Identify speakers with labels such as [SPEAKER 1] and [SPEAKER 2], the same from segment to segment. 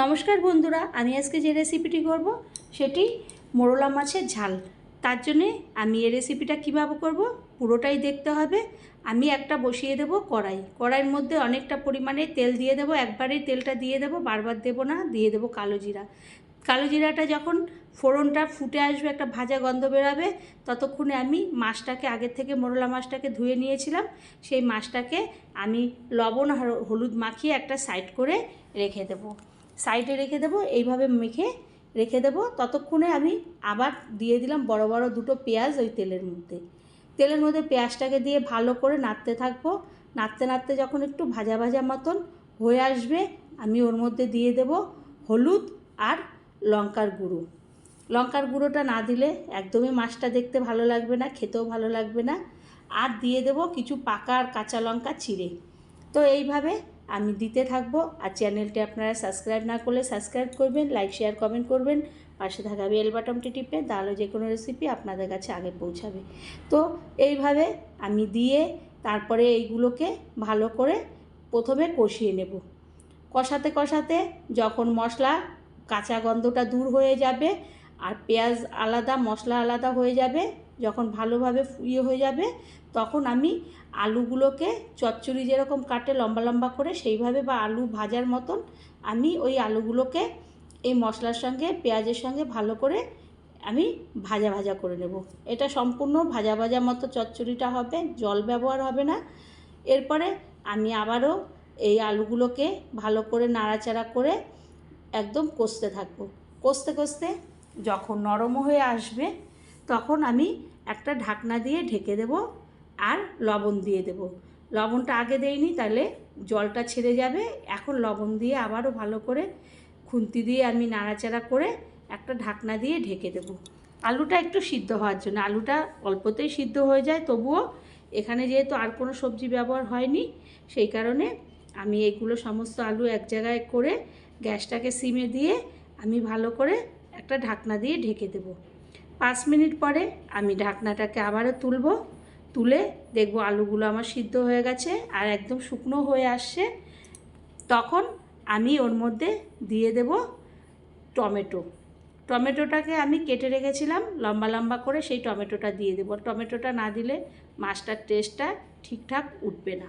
[SPEAKER 1] নমস্কার বন্ধুরা, আমি আজকে যে রেসিপিটি করব সেটি মোরলা মাছের ঝাল। তার জন্যে আমি এই রেসিপিটা কীভাবে করব পুরোটাই দেখতে হবে। আমি একটা বসিয়ে দেব কড়াইয়ের মধ্যে অনেকটা পরিমাণে তেল দিয়ে দেব। একবারেই তেলটা দিয়ে দেব, বারবার দেব না। দিয়ে দেব কালো জিরা। কালো জিরাটা যখন ফোড়নটা ফুটে আসবে, একটা ভাজা গন্ধ বেরাবে, ততক্ষণে আমি মাছটাকে আগের থেকে মোরলা মাছটাকে ধুয়ে নিয়েছিলাম। সেই মাছটাকে আমি লবণ আর হলুদ মাখিয়ে একটা সাইড করে রেখে দেবো। সাইডে রেখে দেবো, এইভাবে মেখে রেখে দেবো। ততক্ষণে আমি আবার দিয়ে দিলাম বড় বড় দুটো পেঁয়াজ ওই তেলের মধ্যে পেঁয়াজটাকে দিয়ে ভালো করে নাড়তে থাকবো। নাড়তে নাড়তে যখন একটু ভাজা ভাজা মতন হয়ে আসবে, আমি ওর মধ্যে দিয়ে দেব হলুদ আর লঙ্কার গুঁড়োটা না দিলে একদমই মাছটা দেখতে ভালো লাগবে না, খেতেও ভালো লাগবে না। আর দিয়ে দেব কিছু পাকা আর কাঁচা লঙ্কা চিড়ে। তো এইভাবে আমি দিতে থাকবো। আর চ্যানেলটি আপনারা সাবস্ক্রাইব না করলে সাবস্ক্রাইব করবেন, লাইক শেয়ার কমেন্ট করবেন, পাশে থাকা বেল বাটনটি টিপে, তাহলে যে কোনো রেসিপি আপনাদের কাছে আগে পৌঁছাবে। তো এইভাবে আমি দিয়ে তারপরে এইগুলোকে ভালো করে প্রথমে কষিয়ে নেব। কষাতে কষাতে যখন মশলা কাঁচা গন্ধটা দূর হয়ে যাবে আর পেঁয়াজ আলাদা মশলা আলাদা হয়ে যাবে, যখন ভালোভাবে হয়ে যাবে, তখন আমি আলুগুলোকে চচ্চড়ি যেরকম কাটে লম্বা লম্বা করে সেইভাবে, বা আলু ভাজার মতন, আমি ওই আলুগুলোকে এই মশলার সঙ্গে পেঁয়াজের সঙ্গে ভালো করে আমি ভাজা ভাজা করে নেব। এটা সম্পূর্ণ ভাজা ভাজা মতো চচ্চড়িটা হবে, জল ব্যবহার হবে না। এরপরে আমি আবারও এই আলুগুলোকে ভালো করে নাড়াচাড়া করে একদম কষতে থাকবো। কষতে কষতে যখন নরম হয়ে আসবে, তখন আমি একটা ঢাকনা দিয়ে ঢেকে দেব আর লবণ দিয়ে দেব। লবণটা আগে দেইনি, তাহলে জলটা ছেড়ে যাবে। এখন লবণ দিয়ে আবারও ভালো করে খুন্তি দিয়ে আমি নাড়াচাড়া করে একটা ঢাকনা দিয়ে ঢেকে দেব। আলুটা একটু সিদ্ধ হওয়ার জন্য। আলুটা অল্পতেই সিদ্ধ হয়ে যায়, তবুও এখানে যেহেতু আর কোনো সবজি ব্যবহার হয়নি, সেই কারণে আমি এগুলো সমস্ত আলু এক জায়গায় করে গ্যাসটাকে সিমে দিয়ে আমি ভালো করে একটা ঢাকনা দিয়ে ঢেকে দেব। 5 মিনিট পরে আমি ঢাকনাটাকে আবারও তুলে দেখব আলুগুলো আমার সিদ্ধ হয়ে গেছে আর একদম শুকনো হয়ে আসছে। তখন আমি ওর মধ্যে দিয়ে দেব টমেটোটাকে আমি কেটে রেখেছিলাম লম্বা লম্বা করে, সেই টমেটোটা দিয়ে দেব। টমেটোটা না দিলে মাছটার টেস্টটা ঠিকঠাক উঠবে না,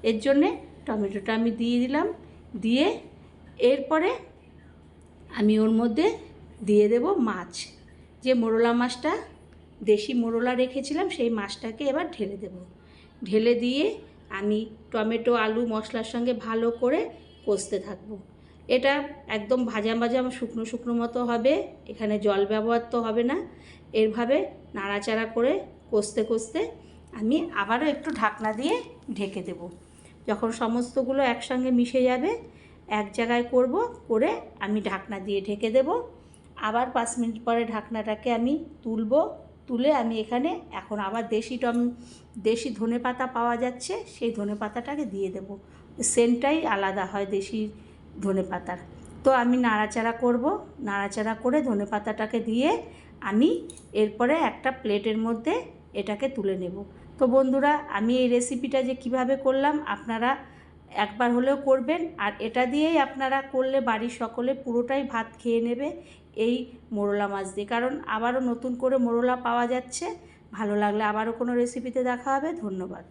[SPEAKER 1] এর জন্যে টমেটোটা আমি দিয়ে দিলাম। দিয়ে এরপরে আমি ওর মধ্যে দিয়ে দেব মাছ, যে মোরলা মাছটা দেশি মোরলা রেখেছিলাম, সেই মাছটাকে এবার ঢেলে দেব। ঢেলে দিয়ে আমি টমেটো আলু মশলার সঙ্গে ভালো করে কষতে থাকবো। এটা একদম ভাজা ভাজা শুকনো শুকনো মতো হবে, এখানে জল ব্যবহার তো হবে না। এরভাবে নাড়াচাড়া করে কষতে কষতে আমি আবারও একটু ঢাকনা দিয়ে ঢেকে দেব। যখন সমস্তগুলো একসঙ্গে মিশে যাবে, এক জায়গায় করে আমি ঢাকনা দিয়ে ঢেকে দেব। আবার 5 মিনিট পরে ঢাকনাটাকে আমি তুলে আমি এখানে এখন আবার দেশি ধনেপাতা পাওয়া যাচ্ছে, সেই ধনেপাতাটাকে দিয়ে দেব। সেন্টটাই আলাদা হয় দেশি ধনেপাতার। তো আমি নাড়াচাড়া করে ধনেপাতাটাকে দিয়ে আমি এরপরে একটা প্লেটের মধ্যে এটাকে তুলে নেব। তো বন্ধুরা, আমি এই রেসিপিটা যে কিভাবে করলাম আপনারা একবার হলেও করবেন। আর এটা দিয়েই আপনারা করলে বাড়ির সকলে পুরোটাই ভাত খেয়ে নেবে এই মোরলা মাছ দিয়ে। কারণ আবারও নতুন করে মোরলা পাওয়া যাচ্ছে। ভালো লাগলে আবারও কোনো রেসিপিতে দেখা হবে। ধন্যবাদ।